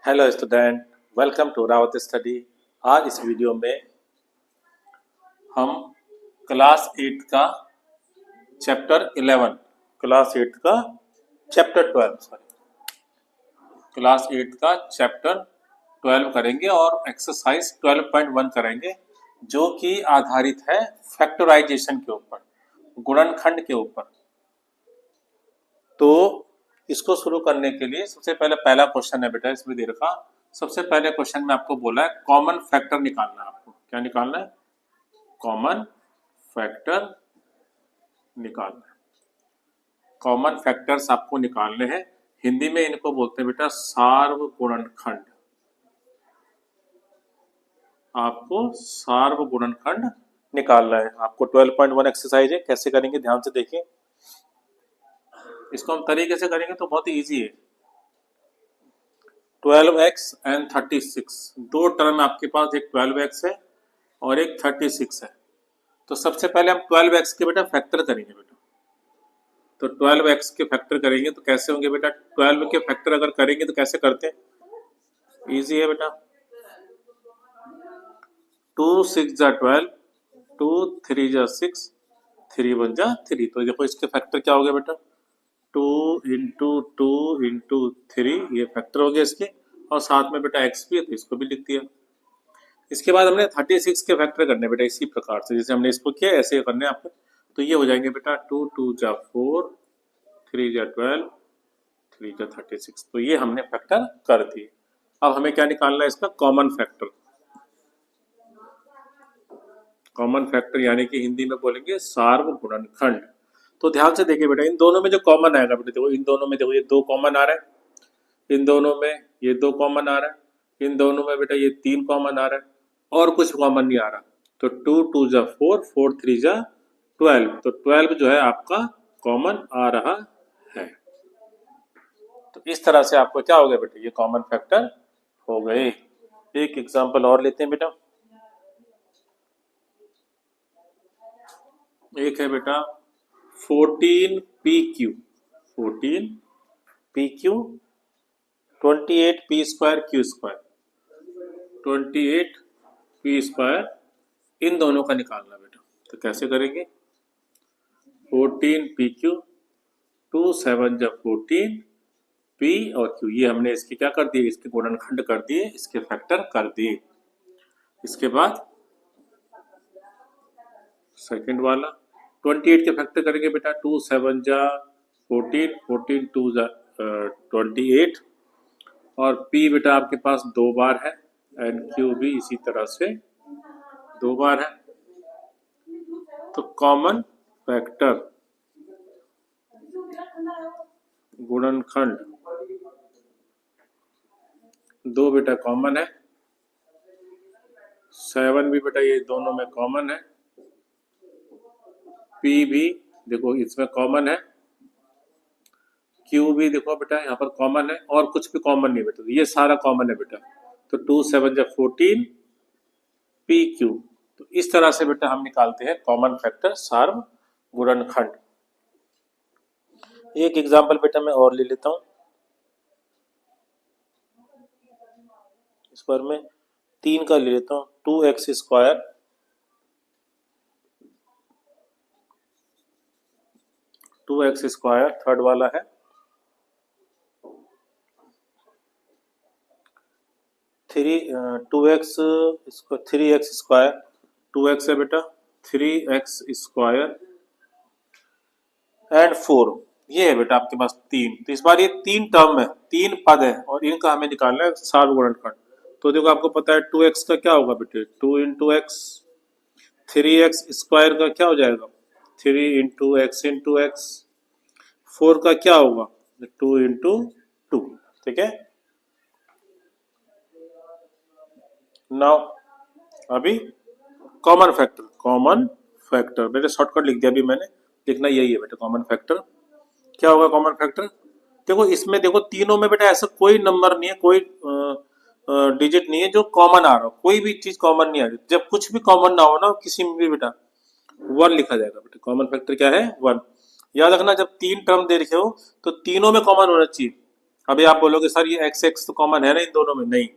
Hello student, welcome to Rawat study. आज इस video में हम क्लास 8 का चैप्टर 11, क्लास 8 का चैप्टर 12 क्लास 8 का चैप्टर 12 करेंगे और एक्सरसाइज 12.1 करेंगे, जो कि आधारित है फैक्टराइजेशन के ऊपर, गुणनखंड के ऊपर। तो इसको शुरू करने के लिए सबसे पहला क्वेश्चन है बेटा इस वीडियो का। सबसे पहले क्वेश्चन में आपको बोला है कॉमन फैक्टर निकालना है। आपको क्या निकालना है? कॉमन फैक्टर निकालना है। कॉमन फैक्टर्स आपको निकालने हैं। हिंदी में इनको बोलते हैं बेटा सार्वगुणनखंड। आपको सार्वगुणनखंड निकालना है। आपको 12.1 एक्सरसाइज है। कैसे करेंगे ध्यान से देखिए। इसको हम तरीके से करेंगे तो बहुत ही ईजी है। 12x एंड 36, दो टर्म आपके पास, एक 12x है और एक 36 है। तो सबसे पहले हम 12x के बेटा फैक्टर करेंगे बेटा। तो 12x के फैक्टर करेंगे तो कैसे होंगे बेटा? 12 के फैक्टर अगर करेंगे तो कैसे करते हैं? इजी है बेटा। 2 6 जा 12, 2 3 जा 6, 3 1 जा 3। तो देखो इसके फैक्टर क्या हो गया बेटा? 2 इंटू 2 इंटू 3, ये फैक्टर हो गया इसके। और साथ में बेटा x भी है तो इसको भी लिख दिया। इसके बाद हमने 36 के फैक्टर करने बेटा इसी प्रकार से, जैसे हमने इसको किया ऐसे करने आपको। तो ये हो जाएंगे बेटा 2 2 जा 4, 3 जा 12, 3 जा 36। तो ये हमने फैक्टर कर दिए। अब हमें क्या निकालना है? इसका कॉमन फैक्टर। कॉमन फैक्टर यानी कि हिंदी में बोलेंगे सार्वगुणनखंड। तो ध्यान से देखिए बेटा, इन दोनों में जो कॉमन आएगा बेटा, देखो इन दोनों में, देखो ये 2 कॉमन आ रहा है, इन दोनों में ये 2 कॉमन आ रहा है, इन दोनों में बेटा ये 3 कॉमन आ रहा है और कुछ कॉमन नहीं आ रहा। तो 2 2 जा 4, 4 3 जा 12। तो 12 जो है आपका कॉमन आ रहा है। तो इस तरह से आपको क्या हो गया बेटा? ये कॉमन फैक्टर हो गए। एक एग्जांपल और लेते हैं बेटा। एक है बेटा 14PQ, 14PQ, 28P square Q square, 28P square, इन दोनों का निकालना बेटा। तो कैसे करेंगे? 14PQ, 2 7 जा 14, P और Q, ये हमने इसके क्या कर दिए? इसके गुणनखंड कर दिए, इसके फैक्टर कर दिए। इसके बाद सेकंड वाला 28 के फैक्टर करेंगे बेटा। 2 7 जा 14, 14 2 जा 28, और P बेटा आपके पास 2 बार है एंड Q भी इसी तरह से 2 बार है। तो कॉमन फैक्टर गुणनखंड 2 बेटा कॉमन है, 7 भी बेटा ये दोनों में कॉमन है, P भी देखो इसमें कॉमन है, Q भी देखो बेटा यहाँ पर कॉमन है, और कुछ भी कॉमन नहीं बेटा, ये सारा कॉमन है बेटा। तो 2 7 जा 14, PQ। तो इस तरह से बेटा हम निकालते हैं कॉमन फैक्टर सार्वगुणनखंड। एक एग्जांपल बेटा मैं और ले लेता हूं। इस पर मैं 3 का ले लेता हूं। 2x square, 2x square third वाला है, 2x 3x स्क्वायर, 2x है बेटा, 3x स्क्वायर एंड 4, ये है बेटा आपके पास 3। तो इस बार ये 3 टर्म है, 3 पद है और इनका हमें निकालना है सार्वगुणनखंड। तो देखो आपको पता है 2x का क्या होगा बेटे? 2 इंटू एक्स। 3x स्क्वायर का क्या हो जाएगा? 3 इंटू एक्स इंटू एक्स। 4 का क्या होगा? 2 इंटू 2। ठीक है। नाउ अभी कॉमन फैक्टर बेटे शॉर्टकट लिख दिया अभी मैंने, लिखना यही है बेटा कॉमन फैक्टर। क्या होगा कॉमन फैक्टर? देखो इसमें देखो तीनों में बेटा ऐसा कोई नंबर नहीं है, कोई डिजिट नहीं है जो कॉमन आ रहा हो, कोई भी चीज कॉमन नहीं आ रही। जब कुछ भी कॉमन ना हो ना किसी में भी बेटा 1 लिखा जाएगा बेटा। कॉमन फैक्टर क्या है? 1। याद रखना जब 3 टर्म दे रखे हो तो तीनों में कॉमन होना चाहिए। अभी आप बोलोगे सर ये एक्स एक्स तो कॉमन है ना इन दोनों में, नहीं,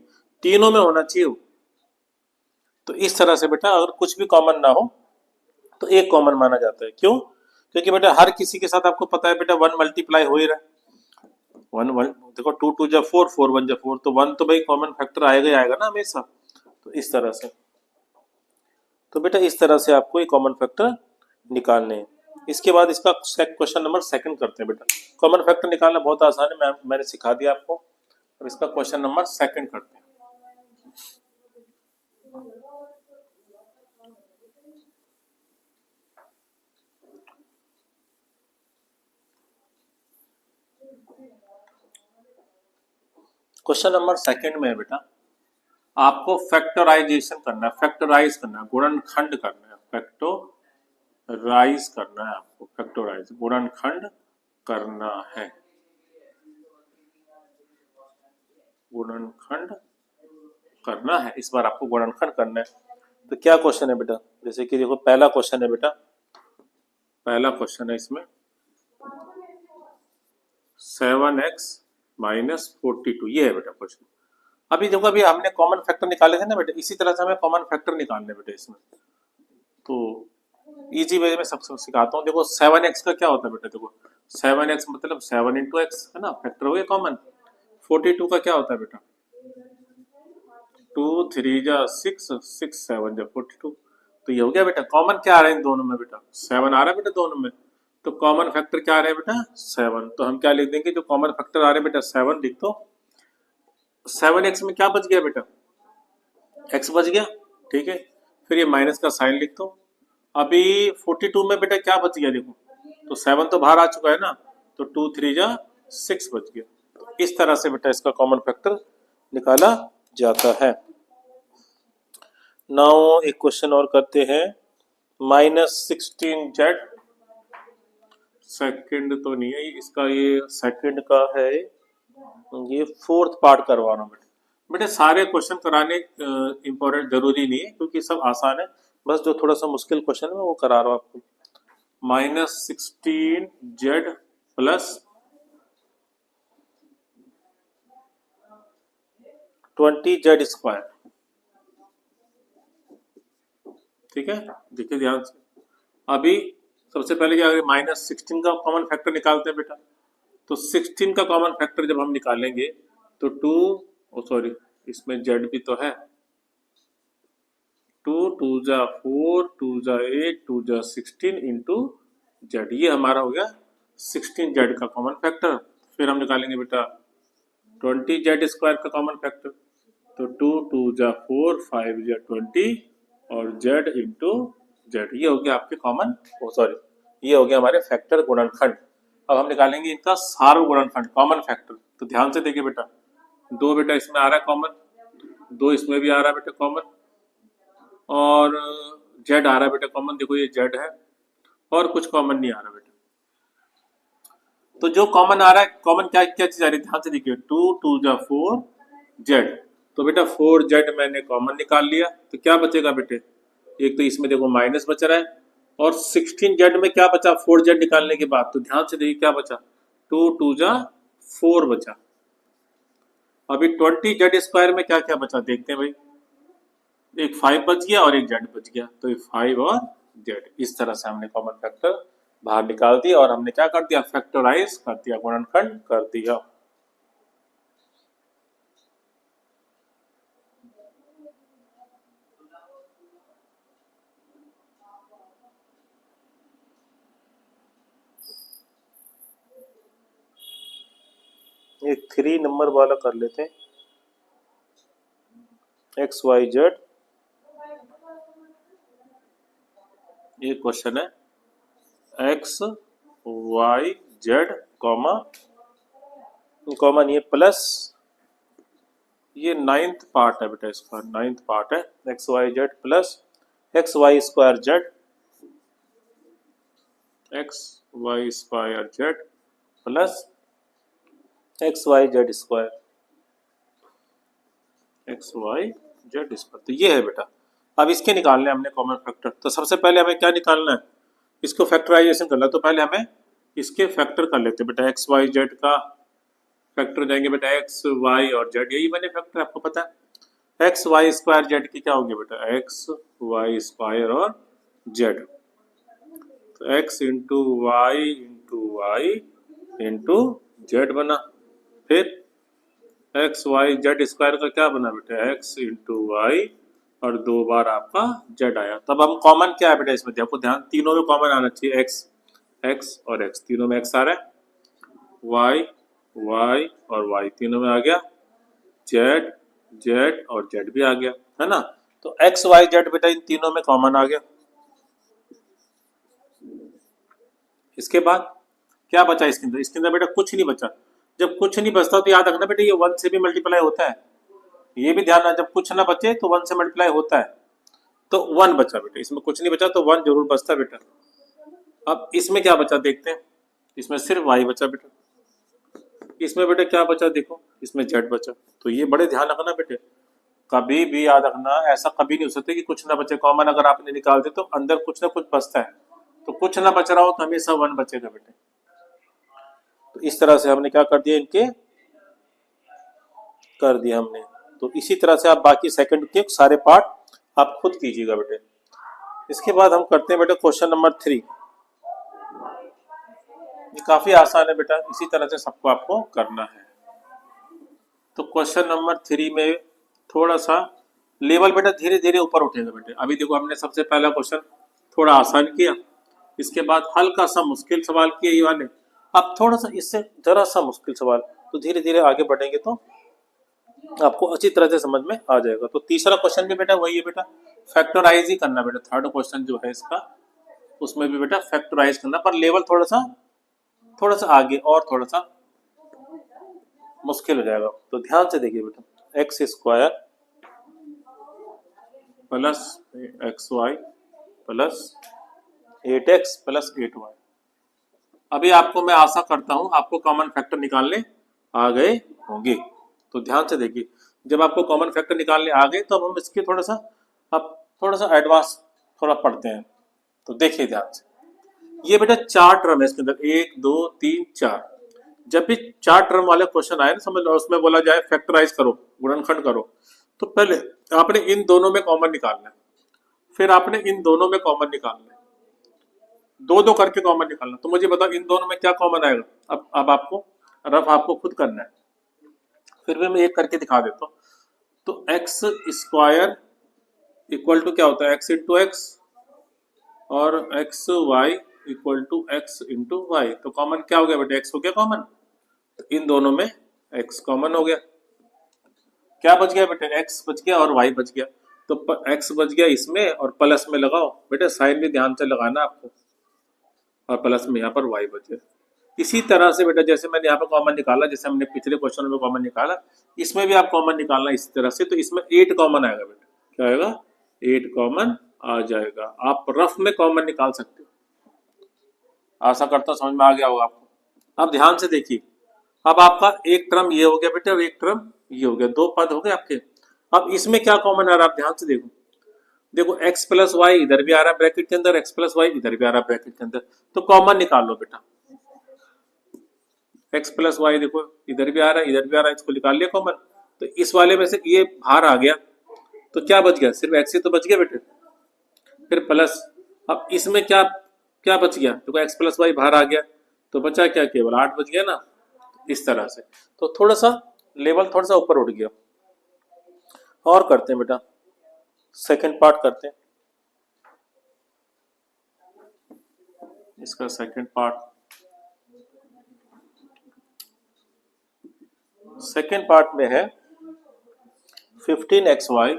तीनों में होना चाहिए वो। तो इस तरह से बेटा अगर कुछ भी कॉमन ना हो तो एक कॉमन माना जाता है। क्यों? क्योंकि बेटा हर किसी के साथ आपको पता है बेटा वन मल्टीप्लाई हो ही रहा है। वन वन देखो, टू टू जा फोर, फोर वन जा फोर, तो वन तो भाई कॉमन फैक्टर आएगा ही आएगा ना हमेशा। तो इस तरह से, तो बेटा इस तरह से आपको ये कॉमन फैक्टर निकालने हैं। इसके बाद इसका क्वेश्चन नंबर सेकंड करते हैं बेटा। कॉमन फैक्टर निकालना बहुत आसान है, मैंने सिखा दिया आपको। अब इसका क्वेश्चन नंबर सेकंड करते हैं। क्वेश्चन नंबर सेकंड में है बेटा, आपको फैक्टराइजेशन करना है, फैक्टराइज करना है, गुणनखंड करना है, फैक्टराइज करना है आपको, फैक्टराइज गुणनखंड करना है, गुणनखंड करना है। इस बार आपको गुणनखंड करना है। तो क्या क्वेश्चन है बेटा? जैसे कि देखो पहला क्वेश्चन है बेटा, पहला क्वेश्चन है इसमें 7x माइनस 42, ये है बेटा क्वेश्चन। अभी देखो अभी हमने कॉमन फैक्टर निकाले थे ना बेटा, इसी तरह से हमें कॉमन फैक्टर निकालने बेटा इसमें। तो इजी वे में सबसे सिखाता हूँ। देखो 7x का क्या होता है बेटा, देखो 7x मतलब 7 इंटू एक्स है ना, फैक्टर हो गया कॉमन। 42 का क्या होता है बेटा, 2 3 जा 6, 6 7 जा 42। तो ये हो गया बेटा। कॉमन क्या आ रहा है इन दोनों में बेटा, 7 आ रहा है बेटा दोनों में। तो कॉमन फैक्टर क्या आ रहा है बेटा, 7। तो हम क्या लिख देंगे, जो कॉमन फैक्टर आ रहे हैं बेटा 7 लिख दो। 7x में क्या बच गया बेटा, x बच गया, ठीक है। फिर ये माइनस का साइन लिख दो। अभी 42 में बेटा क्या बच गया देखो, तो 7 तो बाहर आ चुका है ना, तो 2 3 जा 6 बच गया। तो इस तरह से बेटा इसका कॉमन फैक्टर निकाला जाता है। नाउ एक क्वेश्चन और करते हैं, -16z, सेकंड तो नहीं है इसका, ये सेकंड का है, ये फोर्थ पार्ट करवा रहा हूँ बेटा। बेटा सारे क्वेश्चन कराने इम्पोर्टेंट जरूरी नहीं है, क्योंकि सब आसान है, बस जो थोड़ा सा मुश्किल क्वेश्चन है वो करा रहा हूँ आपको। -16z प्लस 20z स्क्वायर, ठीक है। देखिए ध्यान से, अभी सबसे पहले क्या करें, -16 का कॉमन फैक्टर निकालते हैं बेटा। तो 16 का कॉमन फैक्टर जब हम निकालेंगे तो 2, सॉरी इसमें z भी तो है, 2 2 जा 4, 2 जा 8, 2 जा 16 इंटू जेड, ये हमारा हो गया 16z का कॉमन फैक्टर। फिर हम निकालेंगे बेटा 20z स्क्वायर का कॉमन फैक्टर। तो 2 2 जा 4, 5 जा 20 और z इंटू जेड, ये हो गया आपके कॉमन, सॉरी ये हो गया हमारे फैक्टर गुणनखंड। अब हम निकालेंगे इनका सार्व गुणनखंड, कॉमन फैक्टर। तो ध्यान से देखिए बेटा, 2 बेटा इसमें आ रहा है कॉमन, 2 इसमें भी आ रहा है बेटा कॉमन, और जेड आ रहा है बेटा कॉमन, देखो ये जेड है, और कुछ कॉमन नहीं आ रहा बेटा। तो जो कॉमन आ रहा है, कॉमन क्या क्या चीज आ रही है, ध्यान से देखिए, 2 2 जा 4 जेड। तो बेटा 4 जेड मैंने कॉमन निकाल लिया, तो क्या बचेगा बेटे, एक तो इसमें देखो माइनस बच रहा है, और 16 जेड में क्या बचा 4 जेड निकालने के बाद, तो ध्यान से देखिए क्या बचा, 2 2 जा 4 बचा। अभी 20 जेड स्क्वायर में क्या क्या बचा देखते हैं भाई, एक 5 बच गया और एक जेड बच गया, तो ये 5 और जेड। इस तरह से हमने कॉमन फैक्टर बाहर निकाल दिया, और हमने क्या कर दिया, फैक्टराइज कर दिया, गुणनखंड कर दिया। एक 3 नंबर वाला कर लेते हैं, एक्स वाई जेड, ये क्वेश्चन है, X Y Z comma common ये प्लस, ये 9th पार्ट है बेटा, इसका 9th पार्ट है, X Y Z plus X Y square Z, X Y square Z plus X Y Z square, X Y Z square. तो ये है बेटा। अब इसके निकालने हमने कॉमन फैक्टर। तो सबसे पहले हमें क्या निकालना है, इसको फैक्टराइजेशन करना है। तो पहले हमें इसके फैक्टर कर लेते हैं बेटा, एक्स वाई जेड का फैक्टर हो जाएंगे बेटा एक्स वाई और जेड, यही बने फैक्टर, आपको पता है। एक्स वाई स्क्वायर जेड की क्या होगी बेटा, एक्स वाई स्क्वायर और जेड, तो X into Y into Z बना। फिर एक्स वाई जेड स्क्वायर का क्या बना बेटा, एक्स इंटू वाई और 2 बार आपका जेड आया। तब हम कॉमन क्या है बेटा इसमें, आपको ध्यान, तीनों में कॉमन आना चाहिए, एक्स एक्स और एक्स, तीनों में एक्स आ रहा है, वाई वाई और वाई तीनों में आ गया, जेड जेड और जेड भी आ गया, है ना। तो एक्स वाई जेड बेटा इन तीनों में कॉमन आ गया। इसके बाद क्या बचा इसके अंदर, इसके अंदर बेटा कुछ नहीं बचा। जब कुछ नहीं बचता तो याद रखना बेटा ये 1 से भी मल्टीप्लाई होता है, ये भी ध्यान रखना, जब कुछ ना बचे तो 1 से मल्टीप्लाई होता है। तो 1 बचा बेटा, इसमें कुछ नहीं बचा तो 1 जरूर बचता बेटा। अब इसमें क्या बचा देखते हैं, इसमें सिर्फ y बचा बेटा। इसमें बेटा क्या बचा देखो, इसमें z बचा। तो ये बड़े ध्यान रखना बेटे, कभी भी याद रखना, ऐसा कभी नहीं हो सकता कि कुछ ना बचे। कॉमन अगर आपने निकालते तो अंदर कुछ ना कुछ बचता है, तो कुछ ना बच रहा हो तो हमेशा 1 बचेगा बेटे। तो इस तरह से हमने क्या कर दिया, इनके कर दिया हमने। तो इसी तरह से आप बाकी सेकंड के सारे पार्ट आप खुद कीजिएगा बेटे। इसके बाद हम करते हैं बेटा क्वेश्चन नंबर 3। ये काफी आसान है बेटा, इसी तरह से सबको आपको करना है। तो क्वेश्चन नंबर 3 में थोड़ा सा लेवल बेटा धीरे धीरे ऊपर उठेगा बेटे। अभी देखो हमने सबसे पहला क्वेश्चन थोड़ा आसान किया, इसके बाद हल्का सा मुश्किल सवाल किया ये वाले, अब थोड़ा सा इससे जरा सा मुश्किल सवाल, तो धीरे धीरे आगे बढ़ेंगे तो आपको अच्छी तरह से समझ में आ जाएगा। तो तीसरा क्वेश्चन भी बेटा वही है बेटा, फैक्टराइज ही करना बेटा। थर्ड क्वेश्चन जो है इसका, उसमें भी बेटा फैक्टराइज करना, पर लेवल थोड़ा सा आगे और थोड़ा सा मुश्किल हो जाएगा। तो ध्यान से देखिए बेटा, X square plus X Y plus 8x plus 8y। अभी आपको मैं आशा करता हूं आपको कॉमन फैक्टर निकालने आ गए होंगे। तो ध्यान से देखिए, जब आपको कॉमन फैक्टर निकालने आ गए तो अब हम इसके थोड़ा सा एडवांस थोड़ा पढ़ते हैं। तो देखिए ध्यान से, ये बेटा 4 टर्म है इसके अंदर, 1 2 3 4। जब भी 4 टर्म वाले क्वेश्चन आए ना, समझ लो उसमें बोला जाए फैक्टराइज करो, गुणनखंड करो, तो पहले आपने इन दोनों में कॉमन निकालना है, फिर आपने इन दोनों में कॉमन निकालना है, दो दो करके कॉमन निकालना। तो मुझे बताओ इन दोनों में क्या कॉमन आएगा। अब आपको रफ आपको खुद करना है, फिर भी मैं एक करके दिखा देता हूँ। तो एक्स स्क्वायर इक्वल टू क्या होता है, एक्स इंटू एक्स, और X Y equal to X into Y. तो कॉमन क्या हो गया बेटा, एक्स हो गया कॉमन, तो इन दोनों में एक्स कॉमन हो गया। क्या बच गया बेटा, एक्स बच गया और वाई बच गया। तो एक्स बच गया इसमें और प्लस में लगाओ बेटा, साइन भी ध्यान से लगाना आपको, और प्लस में यहाँ पर वाई बच गया। इसी तरह से बेटा जैसे मैंने यहाँ पर कॉमन निकाला, जैसे हमने पिछले क्वेश्चन में कॉमन निकाला, इसमें भी आप कॉमन निकालना इस तरह से। तो इसमें 8 कॉमन आएगा बेटा, क्या आएगा, 8 कॉमन आ जाएगा। आप रफ में कॉमन निकाल सकते हो, आशा करता हूँ समझ में आ गया होगा आपको। अब ध्यान से देखिए, अब आपका एक टर्म ये हो गया बेटा और एक टर्म ये हो गया, 2 पद हो गए आपके। अब इसमें क्या कॉमन आ रहा है, आप ध्यान से देखो, देखो x प्लस वाई इधर भी आ रहा है ब्रैकेट के अंदर, x प्लस वाई इधर भी आ रहा है ब्रैकेट के अंदर, तो कॉमन निकाल लो बेटा। x प्लस वाई देखो इधर भी आ रहा है इधर भी आ रहा है, इसको निकाल लिया कॉमन। तो इस वाले में से ये बाहर आ गया, तो क्या बच गया, सिर्फ x ही तो बच गया बेटे, फिर प्लस। अब इसमें क्या क्या बच गया, देखो x प्लस वाई बाहर आ गया, तो बचा क्या, केवल 8 बच गया ना, इस तरह से। तो थोड़ा सा लेवल थोड़ा सा ऊपर उठ गया। और करते हैं बेटा, सेकंड पार्ट करते हैं इसका। सेकंड पार्ट में है 15xy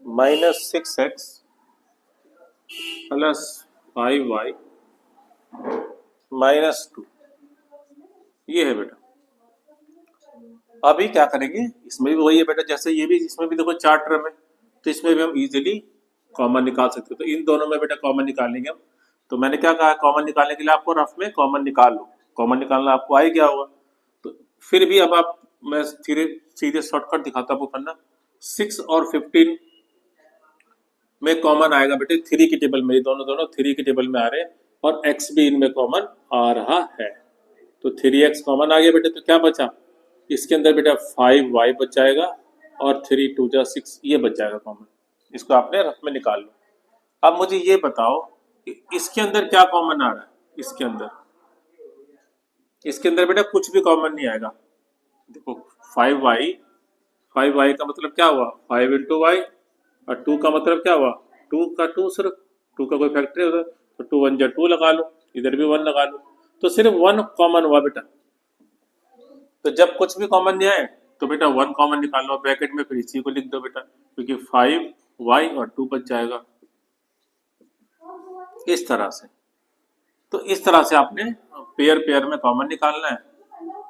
minus 6x plus 5y minus 2, ये है बेटा। अभी क्या करेंगे, इसमें भी वही है बेटा, जैसे ये भी, इसमें भी देखो 4 टर्म है, तो इसमें भी हम इजीली कॉमन निकाल सकते हो। तो इन दोनों में बेटा कॉमन निकालेंगे हम। तो मैंने क्या कहा, कॉमन निकालने के लिए आपको रफ में कॉमन निकाल लो, कॉमन निकालना आपको आ ही गया होगा। तो फिर भी अब आप, मैं सीधे शॉर्टकट दिखाता हूँ करना। 6 और 15 में कॉमन आएगा बेटे 3 की टेबल में, दोनों 3 की टेबल में आ रहे हैं, और x भी इनमें कॉमन आ रहा है। तो 3x कॉमन आ गया बेटे, तो क्या बचा इसके अंदर बेटा 5y बच जाएगा और 3 2 जा 6 ये बच जाएगा कॉमन। इसको आपने रफ में निकाल लो। अब मुझे ये बताओ कि इसके अंदर क्या कॉमन आ रहा है। इसके अंदर बेटा कुछ भी कॉमन नहीं आएगा। देखो 5y का मतलब क्या हुआ 5 इंटू वाई, और 2 का मतलब क्या हुआ 2 का 2, सिर्फ 2 का कोई फैक्टर होता तो 2 1 जा 2 लगा लो, इधर भी 1 लगा लो, तो सिर्फ 1 कॉमन हुआ बेटा। तो जब कुछ भी कॉमन नहीं आए तो बेटा 1 कॉमन निकाल लो, ब्रैकेट में फिर इसी को लिख दो बेटा, क्योंकि 5y और 2 बच जाएगा इस तरह से। तो इस तरह से आपने पेयर पेयर में कॉमन निकालना है।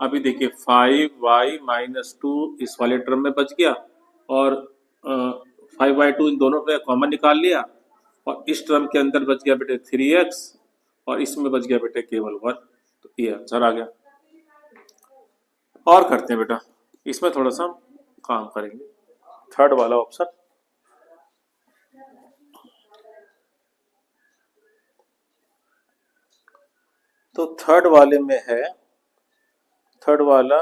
अभी देखिए 5y माइनस 2 इस वाले टर्म में बच गया, और 5y2 इन दोनों पे कॉमन निकाल लिया, और इस टर्म के अंदर बच गया बेटे 3x, और इसमें बच गया बेटे केवल 1। तो ये आंसर आ गया। और करते हैं बेटा, इसमें थोड़ा सा काम करेंगे। थर्ड वाला ऑप्शन, तो थर्ड वाले में है, थर्ड वाला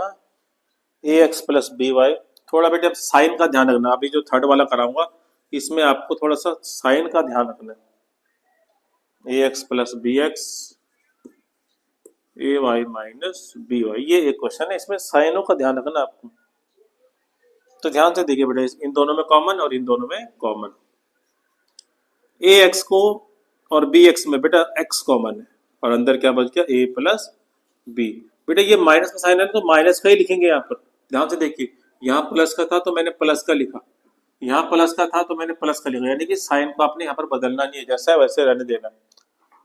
ax प्लस बी वाई। थोड़ा बेटे अब साइन का ध्यान रखना, अभी जो थर्ड वाला कराऊंगा इसमें आपको थोड़ा सा साइन का ध्यान रखना है। ax प्लस बी एक्स ए वाई माइनस बी वाई, ये एक क्वेश्चन है, इसमें साइनों का ध्यान रखना आपको। तो ध्यान से देखिए बेटा, इन दोनों में कॉमन और इन दोनों में कॉमन, ax को और bx में बेटा x कॉमन है, और अंदर क्या बच गया a प्लस बी। बेटा ये माइनस का साइन है तो माइनस का ही लिखेंगे यहाँ पर। ध्यान से देखिए, यहाँ प्लस का था तो मैंने प्लस का लिखा, यहाँ प्लस का था तो मैंने प्लस का लिखा, यानी कि साइन को आपने यहाँ पर बदलना नहीं है, जैसा है वैसे रहने देना।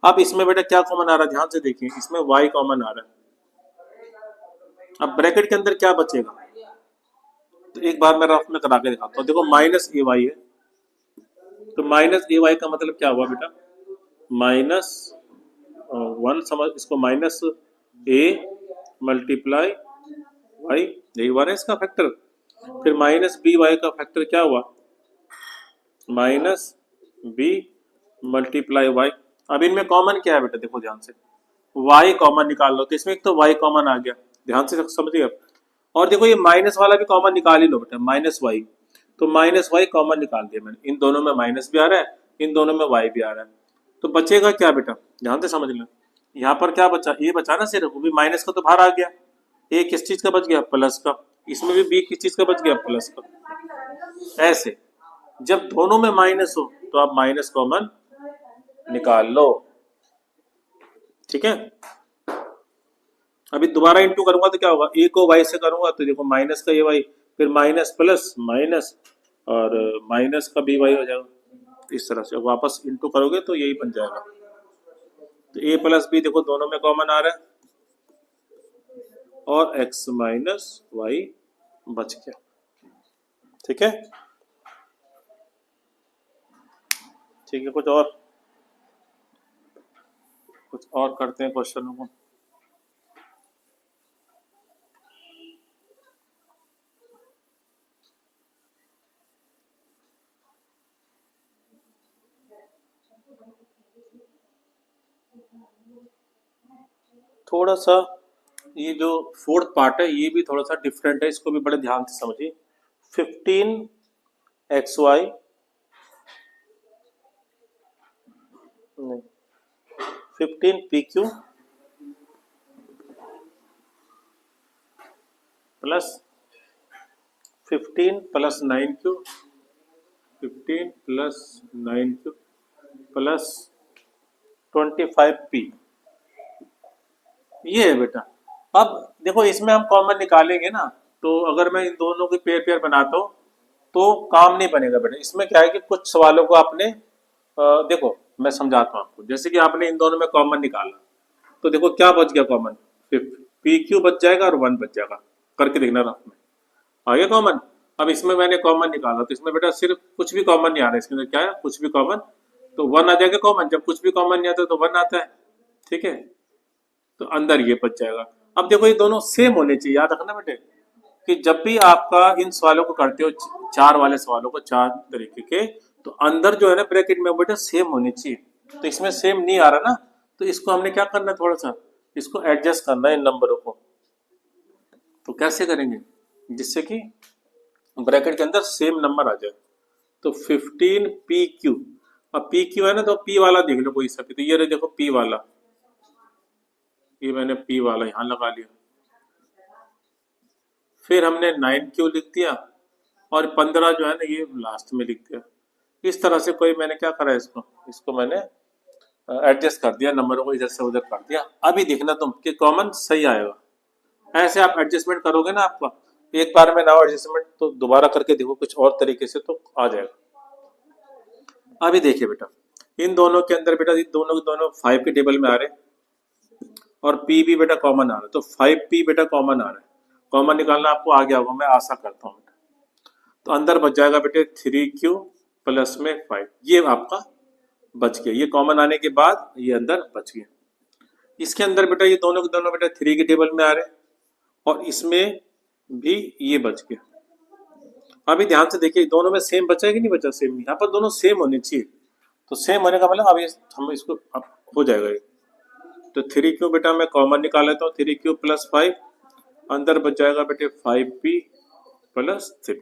अब इसमें बेटा क्या कॉमन आ रहा है, ध्यान से देखिए, इसमें y कॉमन आ रहा है। अब ब्रैकेट के अंदर क्या बचेगा, तो एक बार मैं रफ में करा के दिखाता हूँ। देखो माइनस ए वाई है, तो माइनस ए वाई का मतलब क्या हुआ बेटा, माइनस 1, समझ इसको, माइनस ए मल्टीप्लाई वाई, यही हुआ ना इसका फैक्टर। फिर माइनस बी वाई का फैक्टर क्या हुआ, माइनस बी मल्टीप्लाई वाई। अब इनमें कॉमन क्या है बेटा, देखो ध्यान से, y कॉमन निकाल लो, तो इसमें एक तो y कॉमन आ गया, ध्यान से समझिए। और देखो ये माइनस वाला भी कॉमन निकाल ही लो बेटा, माइनस वाई, तो माइनस वाई कॉमन निकाल दिया मैंने, इन दोनों में माइनस भी आ रहा है, इन दोनों में y भी आ रहा है, तो बचेगा क्या बेटा, ध्यान से समझ लो। यहाँ पर क्या बचा, ये बचा ना सिर्फ, वो भी माइनस का तो बाहर आ गया, ए किस चीज का बच गया, प्लस का, इसमें भी बी किस चीज का बच गया, प्लस का। ऐसे जब दोनों में माइनस हो तो आप माइनस कॉमन निकाल लो, ठीक है। अभी दोबारा इंटू करूंगा तो क्या होगा, ए को वाई से करूंगा तो देखो माइनस का ए वाई, फिर माइनस प्लस माइनस, और माइनस का बी वाई हो जाएगा। इस तरह से वापस इंटू करोगे तो यही बन जाएगा। तो ए प्लस बी देखो दोनों में कॉमन आ रहा है, और एक्स माइनस वाई बच गया, ठीक है। ठीक है, कुछ और करते हैं क्वेश्चनों को। थोड़ा सा ये जो फोर्थ पार्ट है ये भी थोड़ा सा डिफरेंट है, इसको भी बड़े ध्यान से समझिए। 15xy नहीं 15pq plus 15 plus 9q, 15 plus 9q plus 25p, ये है बेटा। अब देखो इसमें हम कॉमन निकालेंगे ना, तो अगर मैं इन दोनों की पेयर पेयर बनाता हूँ तो काम नहीं बनेगा बेटा। इसमें क्या है कि कुछ सवालों को आपने देखो मैं समझाता हूँ आपको। जैसे कि आपने इन दोनों में कॉमन निकाला, तो देखो क्या बच गया कॉमन, पी क्यू बच जाएगा और 1 बच जाएगा, करके देखना रफ में आ गया कॉमन। अब इसमें मैंने कॉमन निकाला, तो इसमें बेटा सिर्फ कुछ भी कॉमन नहीं आ रहा है, इसके अंदर क्या है, कुछ भी कॉमन, तो 1 आ जाएगा कॉमन। जब कुछ भी कॉमन नहीं आता तो 1 आता है, ठीक है, तो अंदर ये बच जाएगा। अब देखो ये दोनों सेम होने चाहिए, याद रखना बेटे कि जब भी आपका इन सवालों को करते हो, 4 वाले सवालों को 4 तरीके के, तो अंदर जो है ना ब्रैकेट में बेटा सेम होने चाहिए। तो इसमें सेम नहीं आ रहा ना, तो इसको हमने क्या करना है, थोड़ा सा इसको एडजस्ट करना है इन नंबरों को। तो कैसे करेंगे, जिससे कि ब्रैकेट के अंदर सेम नंबर आ जाए। तो 15PQ, अब PQ है ना, तो P वाला देख लो कोई सा भी। तो ये देखो P वाला, ये मैंने P वाला यहाँ लगा लिया। फिर हमने 9Q लिख दिया और 15 जो है ना ये लास्ट में लिख दिया। इस तरह से कोई मैंने क्या करा, इसको मैंने एडजस्ट कर दिया, नंबरों को इधर से उधर कर दिया। अभी देखना तुम कि कॉमन सही आएगा। ऐसे आप एडजस्टमेंट करोगे ना, आपका एक बार में ना एडजस्टमेंट, तो दोबारा करके देखो कुछ और तरीके से तो आ जाएगा। अभी देखिए बेटा, इन दोनों के अंदर बेटा दोनों के दोनों 5 के टेबल में आ रहे और P भी बेटा कॉमन आ रहा है। तो 5P बेटा कॉमन आ रहा है। कॉमन निकालना आपको आ गया होगा, मैं आशा करता हूँ बेटा। तो अंदर बच जाएगा बेटे 3Q प्लस में 5, ये आपका बच गया। ये कॉमन आने के बाद ये अंदर बच गया। इसके अंदर बेटा ये दोनों के दोनों बेटा 3 के टेबल में आ रहे और इसमें भी ये बच गया। अभी ध्यान से देखिए, दोनों में सेम बचा है कि नहीं बचा, सेम। यहाँ पर दोनों सेम होने चाहिए। तो सेम होने का मतलब अभी हम इसको अब हो जाएगा ये। तो 3Q बेटा मैं कॉमन निकाल लेता हूँ, 3Q प्लस 5, अंदर बच जाएगा बेटे 5P प्लस 3।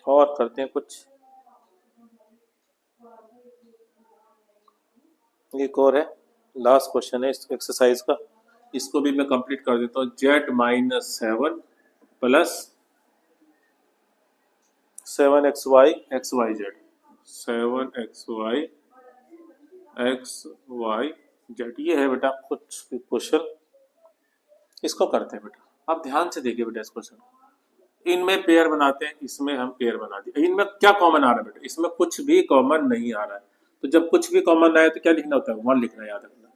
और करते हैं कुछ, एक और है, लास्ट क्वेश्चन है इस एक्सरसाइज का, इसको भी मैं कंप्लीट कर देता हूँ। Z-7 plus 7xy xyz, 7xy xyz, ये है बेटा कुछ क्वेश्चन। इसको करते हैं बेटा। अब ध्यान से देखिए बेटा इस क्वेश्चन, इनमें पेयर बनाते हैं, इसमें हम पेयर बना दिए। इनमें क्या कॉमन आ रहा है बेटा, इसमें कुछ भी कॉमन नहीं आ रहा है। तो जब कुछ भी कॉमन आए तो क्या लिखना होता है, 1 लिखना, याद रखना।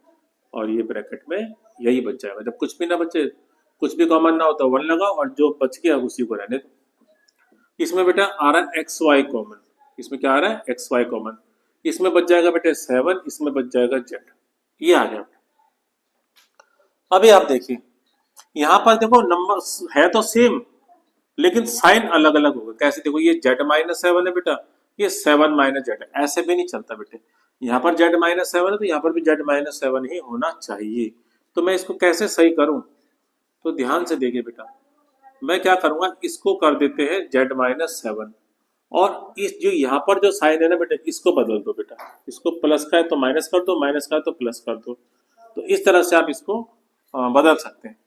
और ये ब्रैकेट में यही बच जाएगा। जब कुछ भी ना बचे, कुछ भी कॉमन ना हो तो 1 लगाओ और जो बच गया उसी को रहने दो। इसमें बेटा आ रहा है XY कॉमन, इसमें क्या आ रहा है XY कॉमन, इसमें बच जाएगा बेटे 7, इसमें बच जाएगा Z, ये आ गया। अभी आप देखिए यहाँ पर देखो नंबर है तो सेम, लेकिन साइन अलग अलग होगा। कैसे, देखो ये Z-7 है बेटा, ये 7 - Z, ऐसे भी नहीं चलता बेटे। यहाँ पर Z-7 है तो यहाँ पर भी Z-7 ही होना चाहिए। तो मैं इसको कैसे सही करूं, तो ध्यान से देखिए बेटा, मैं क्या करूंगा, इसको कर देते हैं Z-7 और इस जो यहाँ पर जो साइन है ना बेटा, इसको बदल दो बेटा। इसको प्लस का है तो माइनस कर दो, माइनस का है तो प्लस कर दो। तो इस तरह से आप इसको बदल सकते हैं।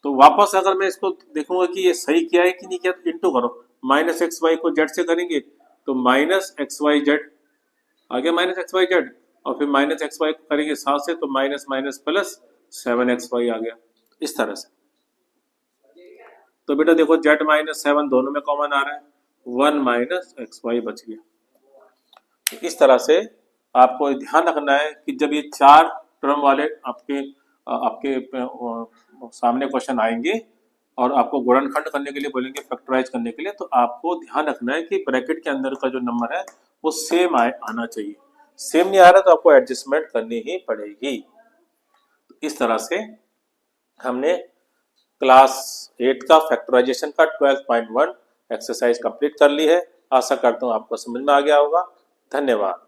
तो वापस अगर मैं इसको देखूंगा कि ये सही किया है कि नहीं किया, तो इंटू करो, -xy को z से करेंगे तो -xyz आ गया, -xyz, और फिर -xy को करेंगे 7 से तो माइनस माइनस प्लस 7xy आ गया, इस तरह से। तो बेटा देखो Z-7 दोनों में कॉमन आ रहा है, 1 - xy बच गया। इस तरह से आपको ध्यान रखना है कि जब ये 4 टर्म वाले आपके सामने क्वेश्चन आएंगे और आपको गुणनखंड करने के लिए बोलेंगे, फैक्टराइज करने के लिए, तो आपको ध्यान रखना है कि ब्रैकेट के अंदर का जो नंबर है वो सेम आना चाहिए। सेम नहीं आ रहा तो आपको एडजस्टमेंट करनी ही पड़ेगी। इस तरह से हमने क्लास 8 का फैक्टराइजेशन का 12.1 एक्सरसाइज कंप्लीट कर ली है। आशा करता हूँ आपको समझ में आ गया होगा। धन्यवाद।